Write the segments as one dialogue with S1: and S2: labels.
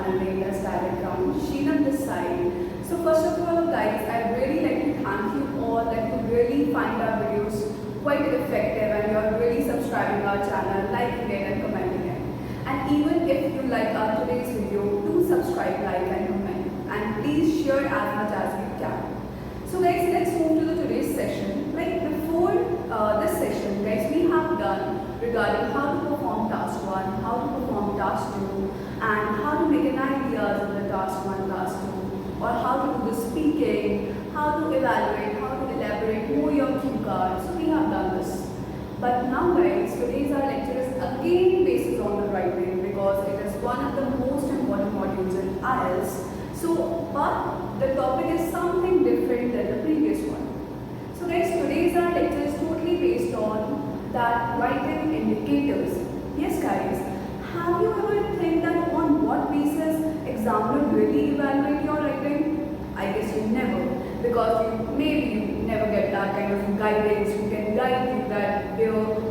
S1: channel name, that's direct from Sheena this side. So first of all guys, I really like to thank you all that you really find our videos quite effective and you're really subscribing our channel, liking it and commenting it. And even if you like our today's video, do subscribe, like and comment. And please share as much as you can. So guys, let's move to the today's session. Like before this session guys, we have done regarding how to perform task 1, how to perform task 2 and how to make an ideas in the task 1, task 2, or how to do the speaking, how to evaluate, how to elaborate more your cue cards. So we have done this. But now guys, today's our lecture is again based on the writing because it is one of the most important modules in IELTS. So, but the topic is something different than the previous one. So guys, today's our lecture is totally based on that writing indicators. Yes guys, have you ever think that on what basis examiner really evaluate your writing? I guess you never, because you never get that kind of guidance who can guide you that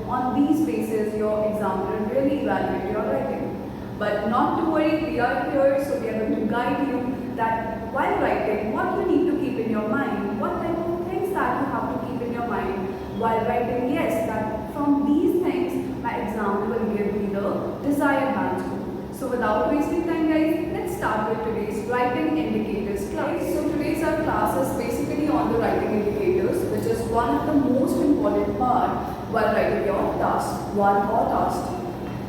S1: on these basis your examiner really evaluate your writing. But not to worry, we are here, so we are going to guide you that while writing, what you need to keep in your mind, what type of things that you have to keep in your mind while writing. Yes, that from these things, my examiner will give me the desired answer. So without wasting time guys, let's start with today's writing indicators class. So today's our class is basically on the writing indicators, which is one of the most important part while writing your task 1 or task 2.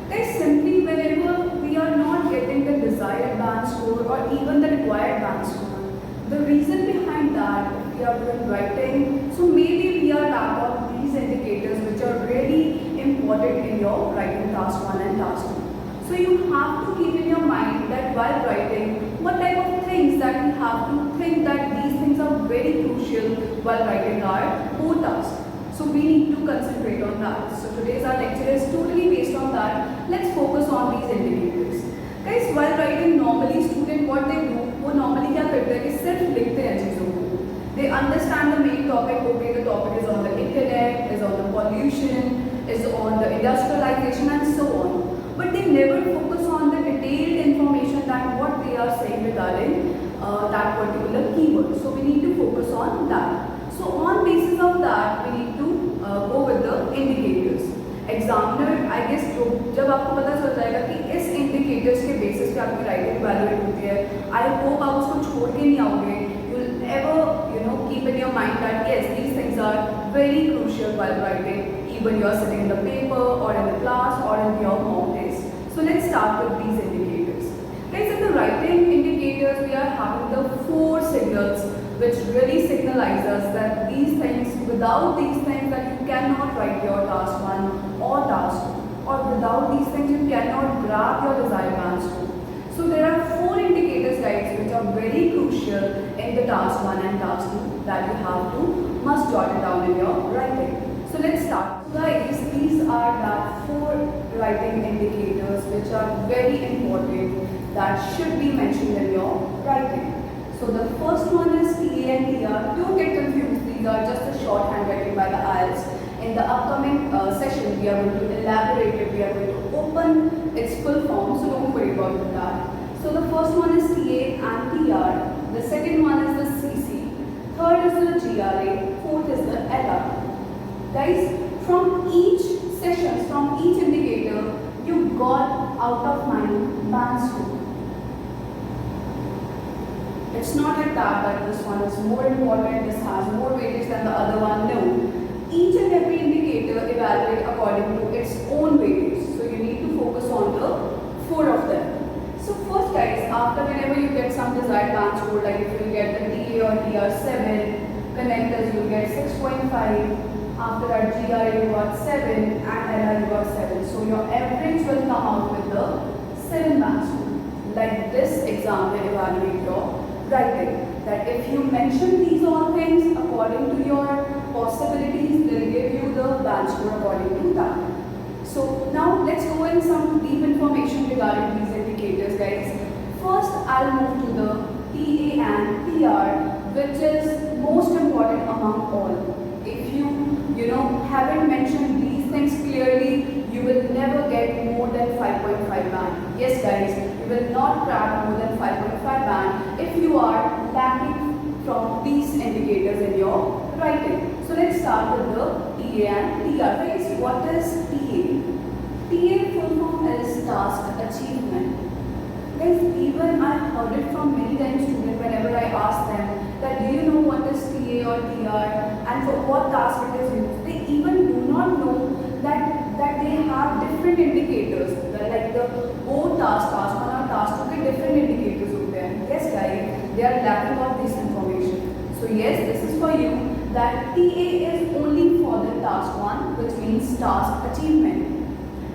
S1: Guys, simply whenever we are not getting the desired band score or even the required band score, the reason behind that, if we are doing writing, so maybe we are lack of these indicators which are really important in your writing task 1 and task 2. So you have to keep in your mind that while writing, what type of things that we have to think that these things are very crucial while writing our both tasks. So we need to concentrate on that. So today's our lecture is totally based on that. Let's focus on these indicators. Guys, while writing normally student what they do, वो normally क्या करते हैं कि सिर्फ लिखते हैं चीज़ों को. They understand the main topic. Okay, the topic is on the internet, is on the pollution, is on the industrialization and so on. But they never focus on the detailed information that what they are saying regarding that particular keyword. So we need to focus on that. So on basis of that, we need to go with the indicators. Examiner, I guess जब आपको पता चल जाएगा कि इस indicators के basis पे आपकी writing evaluate होती है, I hope आप उसको छोड़ के नहीं आओगे. You'll ever keep in your mind that yes, these things are very crucial while writing. Even you are sitting in the paper or in the class or in your mock test. So let's start with these indicators. Guys, in the writing indicators, we are having the 4 signals which really signalize us that these things, without these things that you cannot write your task 1 or task 2, or without these things you cannot grab your desired answer. So there are 4 indicators guys which are very crucial in the task 1 and task 2 that you have to must jot it down in your writing. So let's start. Guys, these are the 4 writing indicators which are very important that should be mentioned in your writing. So the first one is TA and TR. Don't get confused, these are just a shorthand written by the IELTS. In the upcoming session, we are going to elaborate it, we are going to open its full form, so don't worry about that. So the first one is TA and TR, the second one is the CC, third is the GRA, fourth is the LR. Guys, from each session, from each indicator, you got out of mind band score. It's not like that this one is more important, this has more weightage than the other one. No. Each and every indicator evaluate according to its own weightage. So you need to focus on the 4 of them. So first guys, after whenever you get some desired band score, like if you get the TA or TR 7, connectors you get 6.5, after that GRA you got 7 and LR you got 7. So your average will come out with the 7 band score. Like this exam will evaluate your writing. That if you mention these all things according to your possibilities, they'll give you the band score according to that. So now let's go in some deep information regarding these indicators guys. First I'll move to the TA and TR, which is most important among all. If you haven't mentioned these things clearly, you will never get more than 5.5 band. Yes guys, you will not crack more than 5.5 band if you are lacking from these indicators in your writing. So let's start with the TA and TR. Guys, what is TA? TA full form is task achievement. Guys, even I heard it from many times students whenever I ask them that do you know what is TA or TR and for what task it is used. They even do not know that they have different indicators, like the O task, task 1 or task 2 के different indicators होते हैं. Yes guys, they are lacking of this information. So yes, this is for you that TA is only for the task 1, which means task achievement.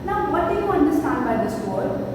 S1: Now what do you understand by this word?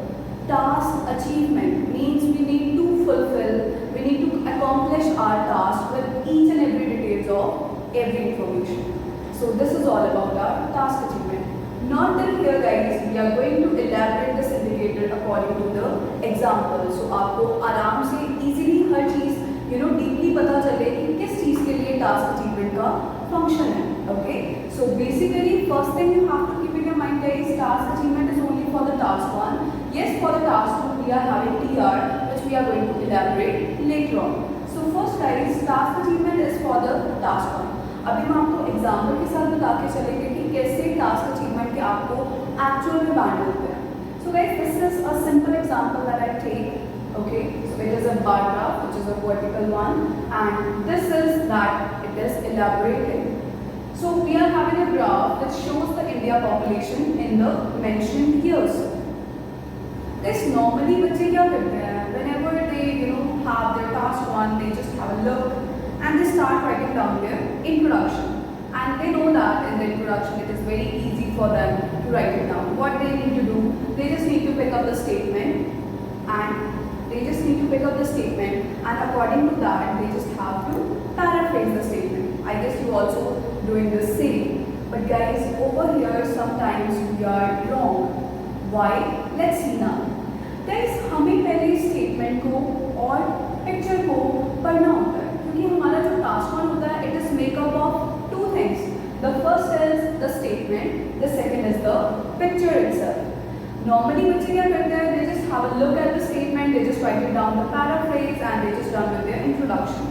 S1: Task achievement means we need to fulfill, we need to accomplish our task with each and every details of every information. So this is all about our task achievement. Not till here guys, we are going to elaborate this indicator according to the example. So आपको आराम से easily हर चीज deeply पता चले कि किस चीज के लिए task achievement का function है. Okay. So basically first thing you have to keep in your mind guys, task achievement is only for the task 1. Yes, for the task 2 we are having TR, which we are going to elaborate later on. So first guys, task achievement is for the task 1. अभी हम आपको example के साथ बता के चलेंगे कि कैसे टास्क अचीवमेंट के आपको एक्चुअल में बांट होते हैं. So guys, this is a simple example that I take. Okay, so it is a bar graph, which is a vertical one, and this is that it is elaborated. So we are having a graph which shows the India population in the mentioned years. Guys, normally बच्चे क्या करते हैं? Whenever they have their task 1, they just have a look and they start writing down their introduction. And they know that in the introduction it is very easy for them to write it down. What they need to do, they just need to pick up the statement and according to that they just have to paraphrase the statement. I guess you also doing the same. But guys, over here sometimes we are wrong. Why? Let's see now. Guys, हमें पहले statement को और picture को पढ़ना होता है क्योंकि हमारा जो टास्क 1 होता है it is made up of two things. The first is the statement, the second is the picture itself. Normally बच्चे क्या करते हैं? They just have a look at the statement, they just write it down the paraphrase and they just done with their introduction.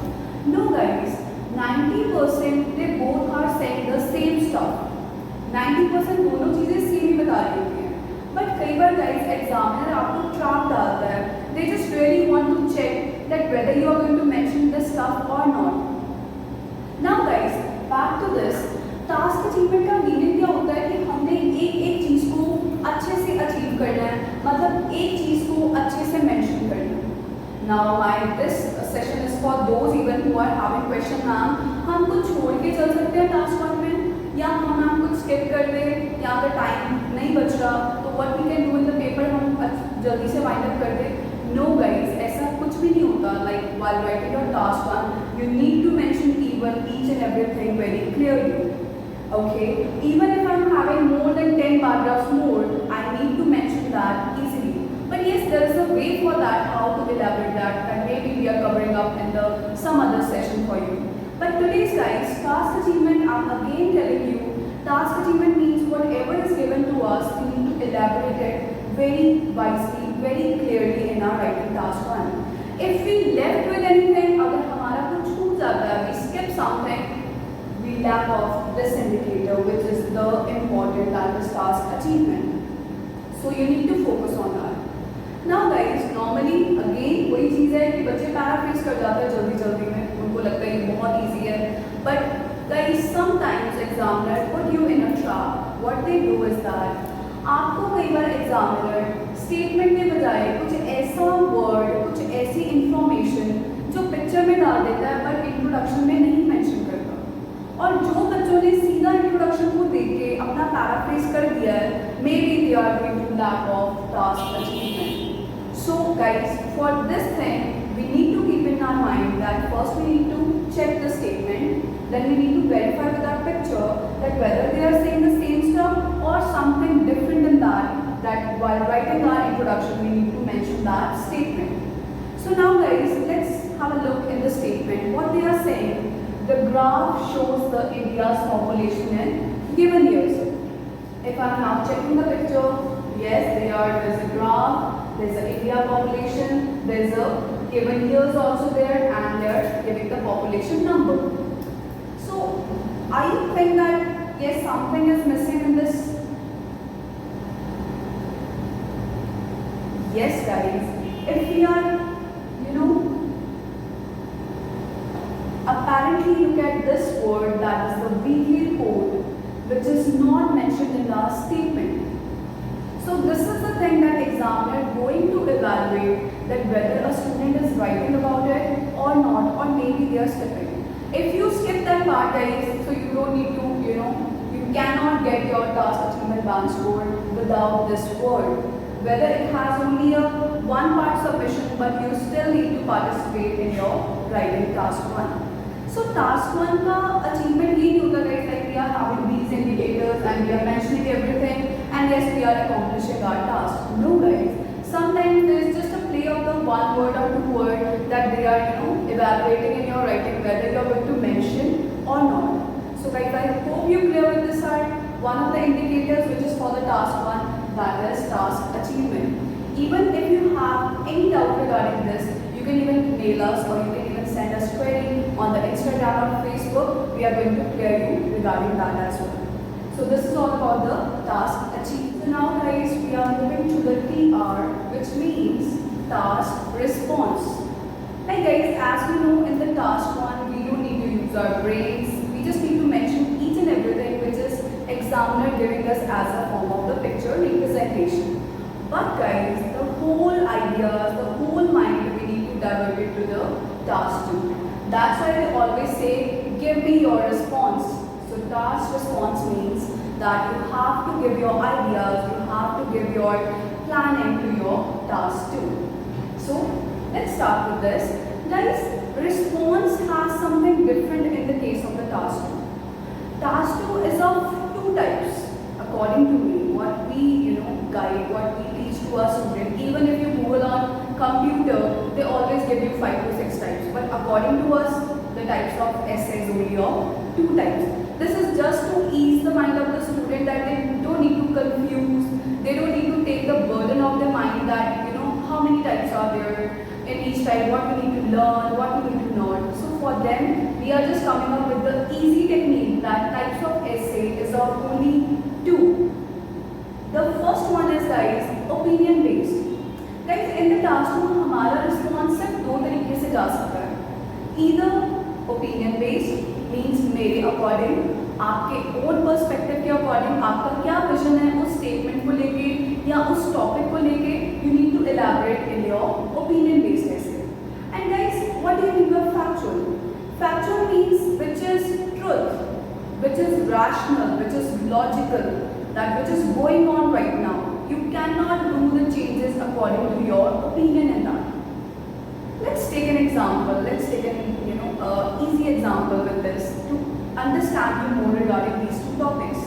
S1: No guys, 90% they both are saying the same stuff. 90% दोनों चीजें same ही बता रही होती हैं. But कई बार guys examiner आपको trap डालता है. They just really want to check that whether you are going to mention this stuff or not. Now guys, back to this. Task achievement का मीनिंग क्या होता है कि हमने एक चीज को अच्छे से अचीव करना है, मतलब एक चीज को अच्छे से मेंशन करना है. Now this session is for those even who are having question. Ma'am हम कुछ छोड़ के चल सकते हैं टास्क 1 में या हम मैम कुछ स्किप कर दें या अगर टाइम नहीं बच रहा तो what we can do in the paper हम जल्दी से वाइंड अप कर दें. No guys, ऐसा कुछ भी नहीं होता. Like while writing your task 1, you need to mention even each and everything very clearly. Okay, even if I'm having more than 10 paragraphs more, I need to mention that easily. But yes, there is a way for that, how to elaborate that, and maybe we are covering up in the some other session for you. But today's guys, task achievement, I'm again telling you, task achievement means whatever is given to us, we need to elaborate it very wisely, very clearly in our writing task 1. If we left with anything, अगर हमारा कुछ छूट जाता है, we skip something, we lack off this indicator, which is the important, that is task achievement. So you need to focus on that. Now guys, normally again वही चीज़ है कि बच्चे पैराफ्रेज कर जाते हैं जल्दी में, उनको लगता है ये बहुत easy है. But guys, sometimes examiner put you in a trap. What they do is that आपको कई बार एग्जामिनर स्टेटमेंट के बजाय कुछ ऐसा वर्ड, कुछ ऐसी इंफॉर्मेशन जो पिक्चर में डाल देता है पर इंट्रोडक्शन में नहीं मेंशन करता. और जो बच्चों ने सीधा इंट्रोडक्शन को देख के अपना पैराफ्रेज कर दिया है, maybe they are going to lack of task achievement. So guys, for this thing we need to keep in our mind that first we need to check the statement, then we need to verify with our picture that whether they are saying the same stuff or something different than that while writing our introduction we need to mention that statement. So now guys, let's have a look in the statement. What they are saying, the graph shows the India's population in given years. If I'm now checking the picture, yes, there's a graph, there's an India population, there's a given years also there, and they're giving the population number. So I think that yes, something is missing in this. Yes, guys, if we are, apparently look at this word, that is the weekly report, which is not mentioned in the statement. So this is the thing that examiner is going to evaluate, that whether a student is writing about it or not, or maybe they are skipping. If you skip that part, guys, so you don't need to, you cannot get your task achievement band score without this word. Whether it has only a one part submission, but you still need to participate in your writing task 1. So task 1 का achievement ये होगा guys, like we are having these indicators and we are mentioning everything, and yes, we are accomplishing our task. No guys, sometimes there is just a play of the one word or two word that they are evaluating in your writing, whether you are going to mention or not. So guys, I hope you clear with this part. One of the indicators which is for the task 1, that is task achievement. Even if you have any doubt regarding this, you can even mail us, or you can even send us query on the Instagram or Facebook. We are going to clear you regarding that as well. So this is all about the task achieved. So now guys, we are moving to the TR, which means task response. Like guys, as we know in the task 1, we don't need to use our brains. We just need to mention each and everything which is examiner giving us as a form of the picture representation. But guys, the whole idea, the whole mind, we need to divert it to the task 2. That's why they always say, give me your response. So task response means that you have to give your ideas, you have to give your planning to your task 2. So let's start with this. Guys, response has something different in the case of the task 2. Task 2 is of 2 types. According to me, what we guide, what we teach to our student, even if you Google on computer, they always give you 5 to 6 types. But according to us, the types of essays only of 2 types. This is just to ease the mind of the student, that they don't need to confuse, they don't need to take the burden of their mind that how many types are there in each type, what we need to learn, what we need to know. So for them, we are just coming up with the easy technique that types of essay is of only 2. The first one is guys opinion based. Guys, in the task 2 हमारा response सिर्फ 2 तरीके से जा सकता है. Either opinion based means मेरे according, आपके own perspective के according, आपका क्या vision है उस statement को लेके या उस topic को लेके, you need to elaborate in your opinion based essay. And guys, what do you mean by factual? Factual means which is truth, which is rational, which is logical, that which is going on right now. You cannot do the changes according to your opinion in that. Let's take an example. Let's take an easy example with this to understand you more regarding these 2 topics.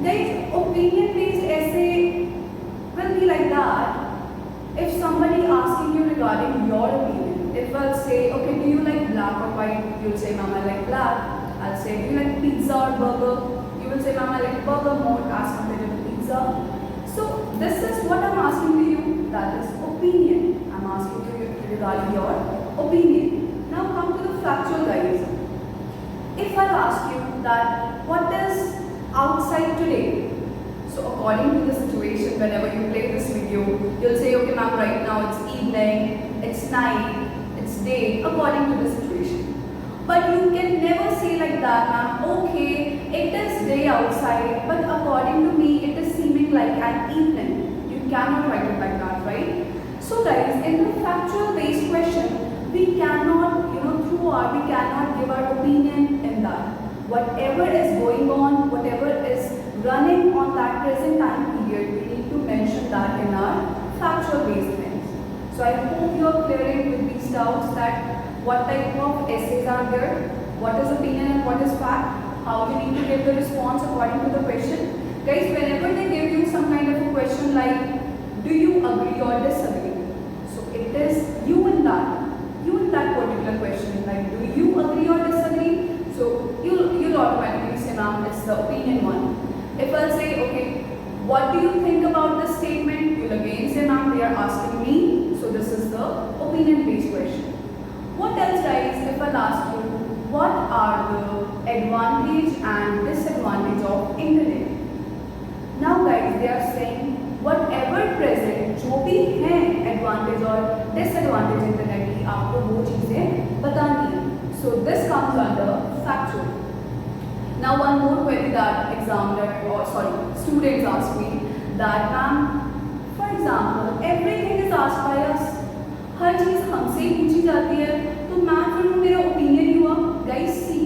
S1: Guys, opinion based essay will be like that. If somebody asking you regarding your opinion, if I'll say, okay, do you like black or white? You'll say, ma'am, I like black. I'll say, do you like pizza or burger? You will say, ma'am, I like burger more as compared to pizza. So this is what I'm asking to you, that is opinion. I'm asking to you regarding your opinion. Now come to the factual guys. If I ask you that what is outside today? So according to the situation, whenever you play this video, you'll say, okay ma'am, right now it's evening, it's night, it's day, according to the situation. But you can never say like that, ma'am, okay, it is day outside, but according to me, it is seeming like an evening. You cannot write it like that, right? So guys, in the factual based question, we cannot, we cannot give our opinion in that. Whatever is going on, whatever is running on that present time period, we need to mention that in our factual based things. So I hope you are clearing with these doubts that what type of essays are there, what is opinion and what is fact, how you need to give the response according to the question. Guys, whenever they give you some kind of a question like, do you agree or disagree? So it is you in that particular question, like, do you agree or disagree? So you'll automatically say, ma'am, it's the opinion one. If I'll say, okay, question. What else, guys, if I'll ask you, what are the advantage and disadvantage of internet? Now guys, they are saying whatever present जो भी हैं advantage और disadvantage internet की आपको वो चीजें बतानी है. So this comes under factual. Now one more query that students ask me that ma'am, for example, everything is asked by us. हर चीज हमसे ही पूछी जाती है, तो मैम फिर वो मेरा ओपिनियन ही हुआ. गाइस सी,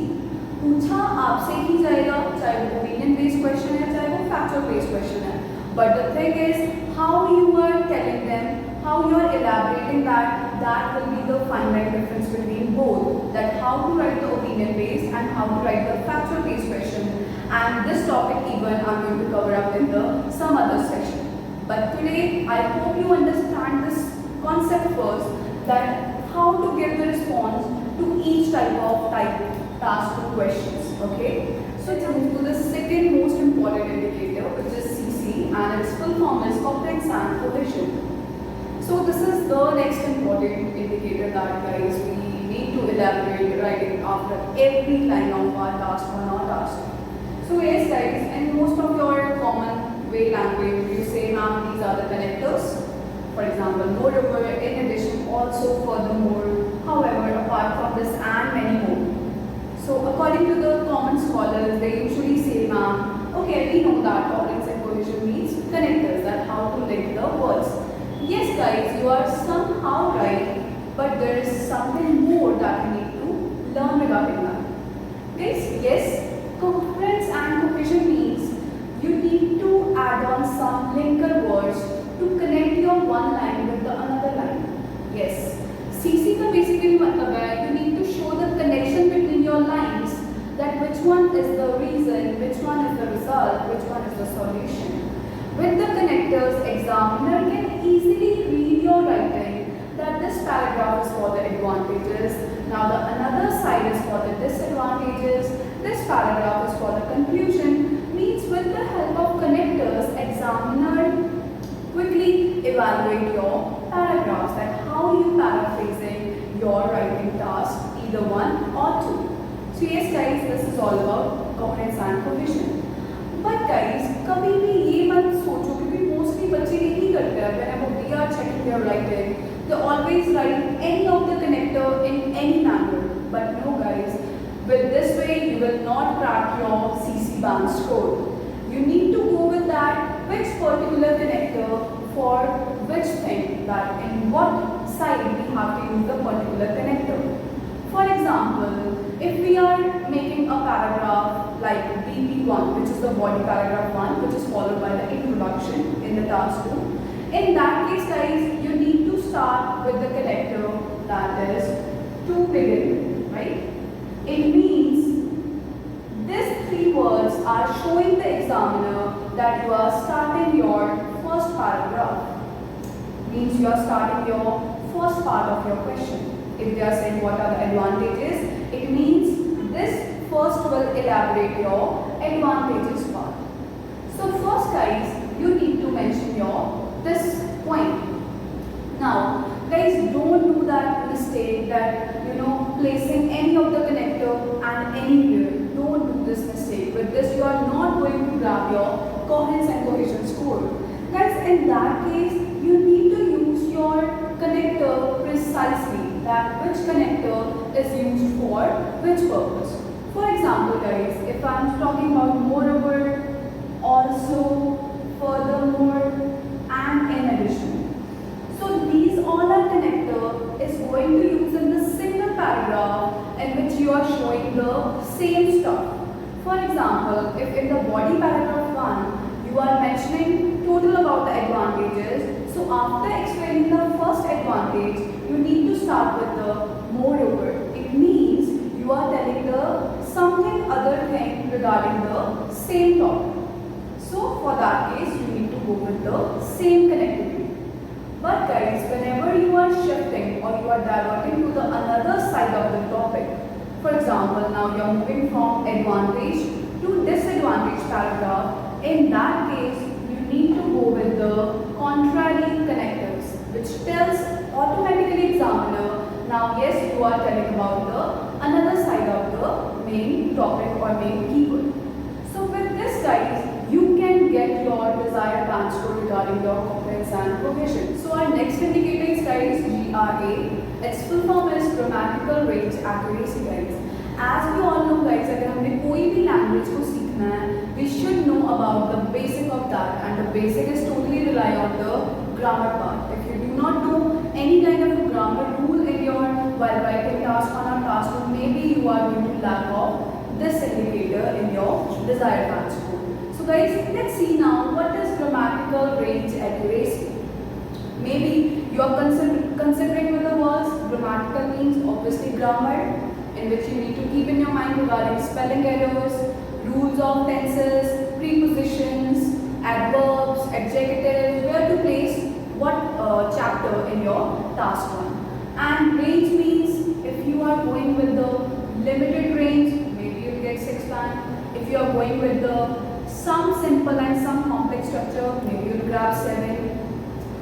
S1: पूछा आपसे ही जाएगा, चाहे वो ओपिनियन बेस्ड क्वेश्चन है, चाहे वो फैक्चुअल बेस्ड क्वेश्चन है. But the thing is, how you are telling them, how you are elaborating that will be the fundamental difference between both. That how to write the opinion based and how to write the factual based question. And this topic even I'm going to cover up in some other section. But today I hope you understand this concept first, that how to give the response to each type of task to questions. Okay. So let's move to the second most important indicator, which is CC, and its full form is coherence and cohesion. So this is the next important indicator that guys we need to elaborate writing after every line of our task on our task. So yes guys, in most of your common way language, you say ma'am these are the connectors. For example, moreover, in addition, also, furthermore, however, apart from this and many more. So according to the common scholars, they usually say ma'am, okay, we know that coherence and cohesion means connectors, that how to link the words. Yes guys, you are somehow right, but there is something more that you need to learn regarding that. Guys, yes, coherence and cohesion means you need to add on some linker words to connect your one line with the another line. Yes, CC का basically मतलब है you need to show the connection between your lines, that which one is the reason, which one is the result, which one is the solution. With the connectors, examiner can easily read your writing that this paragraph is for the advantages, now the another side is for the disadvantages, this paragraph is for the conclusion. Means with the help of connectors, examiner quickly evaluate your paragraphs, that how you paraphrasing your writing task, either one or two. So yes guys, this is all about coherence and cohesion. But guys, कभी भी ये मत सोचो, क्योंकि mostly बच्चे यही करते हैं, whenever we are checking their writing, they always write any of the connector in any manner. But no guys, with this way you will not crack your CC band score. You need to go with that, which particular connector for which thing, that in what side we have to use the particular connector. For example, if we are making a paragraph like BP1, which is the body paragraph 1, which is followed by the introduction in the task 2. In that case guys, you need to start with the connector that is to begin, right? It means these three words are showing the examiner that you are starting your first paragraph. Means you are starting your first part of your question. If they are saying what are the advantages, it means this first will elaborate your advantages part. So first guys, you need to mention this point. Now guys, don't do that mistake that placing any of the connector and anywhere. Don't do this mistake. With this you are not going to grab your coherence and cohesion score. Guys, in that case, you need to use your connector precisely, that which connector is used for which purpose. For example guys, if I am talking about moreover, also, furthermore, and in addition. So these all are connector is going to use in the single paragraph in which you are showing the same stuff. For example, if in the body paragraph 1, you are mentioning total about the advantages, so after explaining the first advantage, you need to start with the moreover. It means you are telling the something other thing regarding the same topic. So for that case, you need to go with the same connectivity. But guys, whenever you are shifting or you are diverting to the another side of the topic, for example, now you are moving from advantage to disadvantage paragraph, in that case, you need to go with the contrary connectors, which tells automatically examiner Now yes, you are telling about the another side of the main topic or main keyword. So with this guys, you can get your desired band score regarding your coherence and cohesion. So our next indicator is guys GRA. Its full form is grammatical range accuracy guys. As we all know guys, अगर हमने कोई भी language को सीखना है, we should know about the basic of that, and the basic is totally rely on the grammar part. If you do not know any kind of a grammar rule in your while writing task on a task, maybe you are going to lack of this indicator in your desired band score. So guys, let's see now what is grammatical range accuracy. Maybe you are considering with the words. Grammatical means obviously grammar, in which you need to keep in your mind regarding spelling errors, rules of tenses, prepositions, adverbs, adjectives, where to place what chapter in your task 1. And range means if you are going with the limited range, maybe you will get 6 band. If you are going with the some simple and some complex structure, maybe you will grab 7.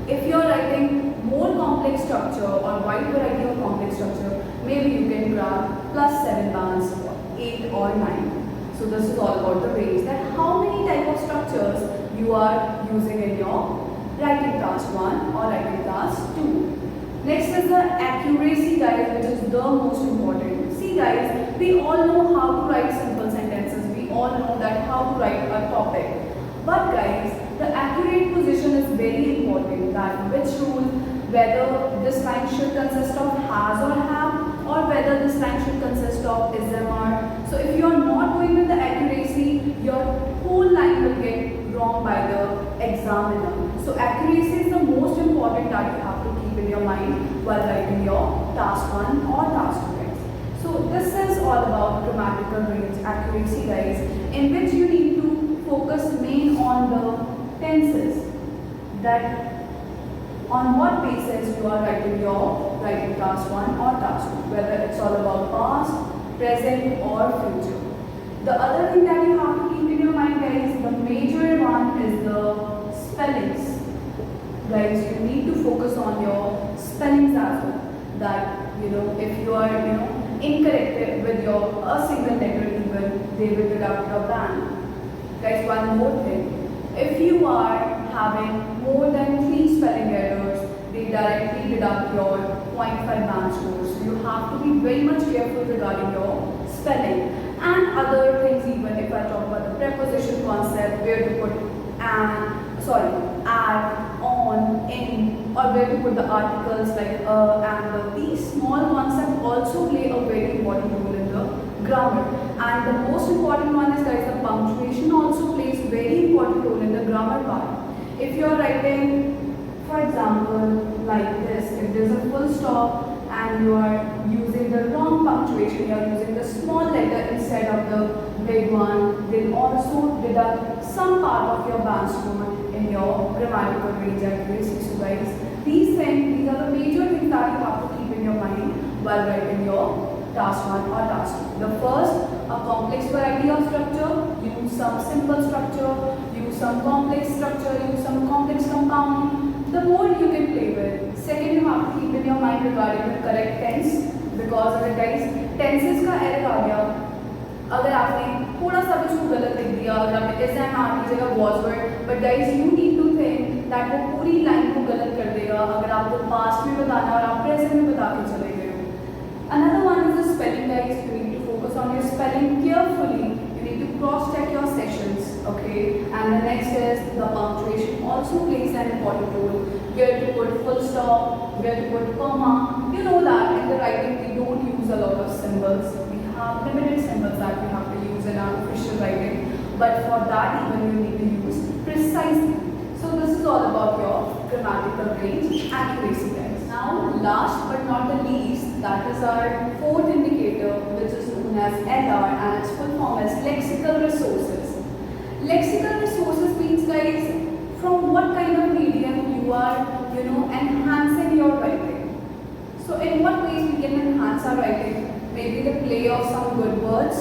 S1: If you are writing more complex structure or wide variety of complex structure, maybe you can grab plus 7 bands, 8 or 9. So this is all about the range, that how many type of structures you are using in your writing task 1 or writing task 2. Next is the accuracy guys, which is the most important. See guys, we all know how to write simple sentences. We all know that how to write a topic. But guys, the accurate position is very important, that which rule, whether this line should consist of has or have, or whether this line should consist of is and are. So if you are not going with the accuracy, your whole line will get wrong by the examiner. So accuracy is the most important that you have to keep in your mind while writing your task 1 or task 2 guys. So this is all about grammatical range accuracy guys, in which you need to focus main on the tenses, that on what basis you are writing your writing task 1 or task 2, whether it's all about past, present or future. The other thing that you have to keep in your mind guys, the major one is the spellings. Guys, you need to focus on your spellings as well, that if you are incorrect with your a single letter even, they will deduct your band. Guys, one more thing, if you are having more than 3 spelling errors, they directly deduct your 0.5 band score. So you have to be very much careful regarding your spelling and other things. Even if I talk about the preposition concept, where to put add, on, in, or where to put the articles like and these small concepts also play a very important role in the grammar. And the most important one is guys, the punctuation also plays very important role in the grammar part. If you are writing, for example, like this, if there's a full stop and you are using the wrong punctuation, you are using the small letter instead of the big one, they'll also deduct some part of your band score in your grammatical range accuracy. So guys, these are the major things that you have to keep in your mind while writing your task 1 or task 2. The first, a complex variety of structure, use some simple structure, use some complex structure, use some complex compound. The more you can play with. Second, you have to keep in your mind regarding the correct tense, because अगर guys tenses का error आ गया, अगर आपने थोड़ा सा भी कुछ गलत लिख दिया, अगर आपने is and are की जगह was were, but guys you need to think that वो पूरी लाइन को गलत कर देगा अगर आपको पास्ट में बताना और आप प्रेजेंट में बता के चले गए हो. Another one is the spelling guys. You need to focus on your spelling carefully. You need to cross check your sessions, okay? And the next is the punctuation also plays an important role. Where to put full stop, where to put comma. You know that in the writing we don't use a lot of symbols. We have limited symbols that we have to use in our official writing. But for that even you need to use precisely. So this is all about your grammatical range accuracy guys. Now last but not the least, that is our fourth indicator, which is known as LR, and its full form is lexical resources. Lexical resources means guys, from what kind of medium you are enhancing your writing. So in what ways we can enhance our writing? Maybe the play of some good words,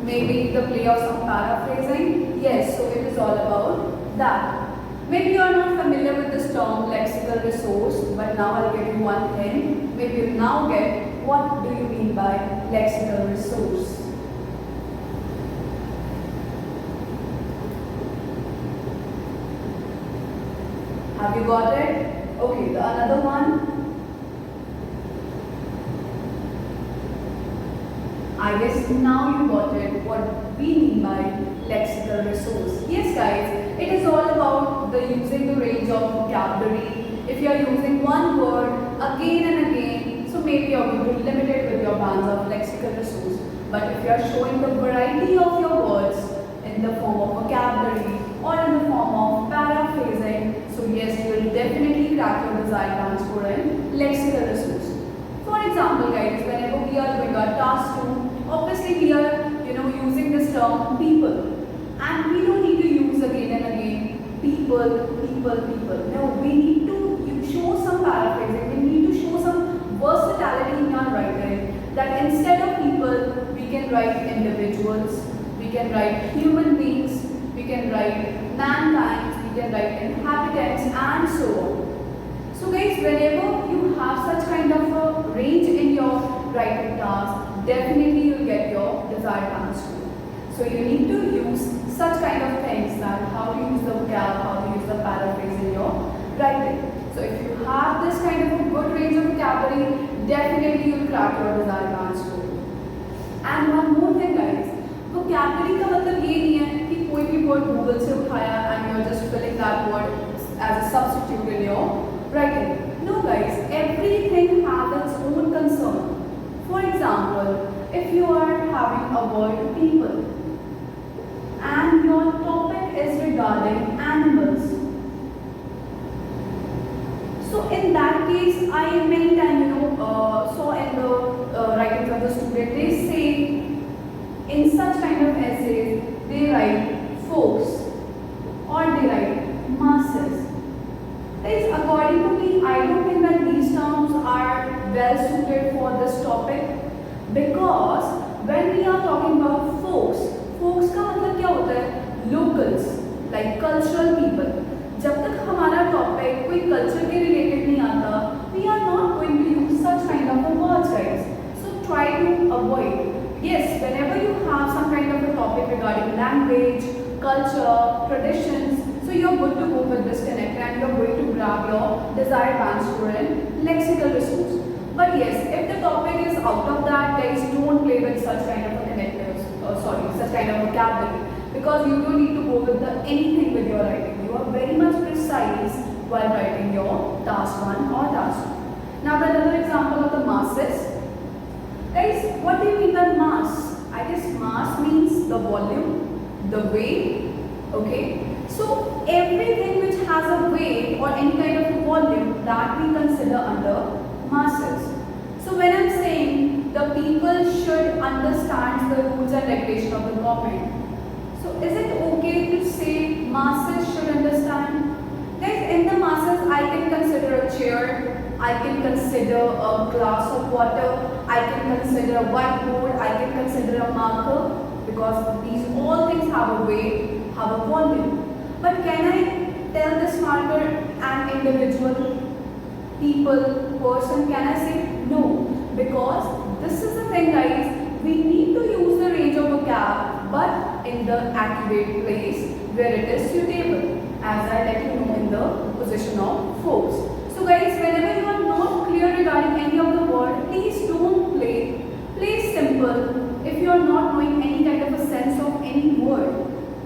S1: maybe the play of some paraphrasing. Yes, so it is all about that. Maybe you are not familiar with this term lexical resource, but now I'll get you one thing. Maybe you now get what do you mean by lexical resource. Have you got it? Okay, the another one. I guess now you got it, what we mean by lexical resource. Yes guys, it is all about using the range of vocabulary. If you are using one word again and again, so maybe you are going to be limited with your bands of lexical resource. But if you are showing the variety of your words in the form of vocabulary or in the form of paraphrasing, so yes, you will definitely crack your desired band score in lexical resource. For example guys, whenever we are doing our task 2, obviously we are using this term people, and we don't need to use again and again people. No, we need to show some paraphrasing, we need to show some versatility in our writing, that instead of people we can write individuals, we can write human beings, we can write mankind, we can write inhabitants, and so on. So guys, whenever you have such kind of a range in your writing task, definitely you will get your desired band score. So you need to use such kind of things, that how to use the vocab, how to use the paraphrase in your writing. So if you have this kind of a good range of vocabulary, definitely you will crack your desired band score. And one more thing guys, vocabulary का मतलब ये नहीं है कि कोई भी word Google से उठाया and you are just filling that word as a substitute in your writing. No guys, everything has its own concern. For example, if you are having a word people and your topic is regarding animals, so in that case, I many times saw in the writings of the student, they say in such kind of essays they write folks or they write masses. Guys, according to me, I don't think that these terms are well suited for this topic, because when we are talking about folks का मतलब क्या होता है? Locals, like cultural people. जब तक हमारा topic कोई culture के रिलेटेड नहीं आता, we are not going to use such kind of a words guys. So try to avoid. Yes, whenever you have some kind of a topic regarding language, culture, traditions, so you're good to go with this connector and you're going to grab your desired band score in lexical resource. But yes, if the topic is out of that, guys, don't play with such kind of a connectors, such kind of vocabulary, because you don't need to go with anything with your writing. You are very much precise while writing your task 1 or task 2. Now another example of the masses. Guys, what do you mean by mass? I guess mass means the volume, the weight, okay? So everything which has a weight or any kind of volume, that we consider under masses. So when I'm saying the people should understand the rules and regulation of the government, so is it okay to say masses should understand? Guys, in the masses I can consider a chair, I can consider a glass of water, I can consider a whiteboard, I can consider a marker, because these all things have a weight, have a volume. But can I tell this marker an individual, people, person? Can I say no? Because this is the thing guys, we need to use the range of vocab, but in the accurate place where it is suitable, as I let you know in the position of folks. So guys, whenever you are not clear regarding any of the word, please don't play simple. If you are not knowing any kind of a sense of any word,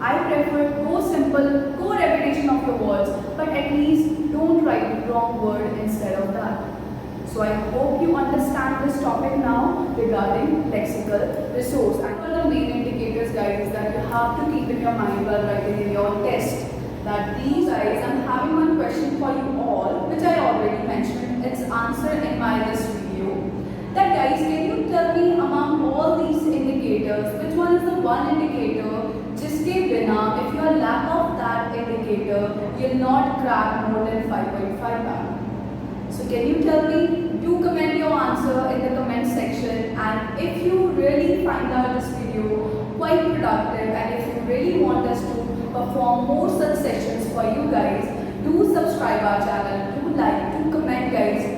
S1: I prefer go simple, go repetition of your words, but at least don't write the wrong word instead of that. So I hope you understand this topic now regarding lexical resource. And one of the main indicators guys that you have to keep in your mind while writing in your test, that these guys, I'm having one question for you all, which I already mentioned, its answer in my this video. That guys, can you tell me among all these indicators, which one is the one indicator जिसके बिना, if you are lack of that indicator, you'll not crack more than 5.5 band? So can you tell me? Do comment your answer in the comment section, and if you really find out this video quite productive, and if you really want us to perform more such sessions for you guys, do subscribe our channel, do like, do comment guys,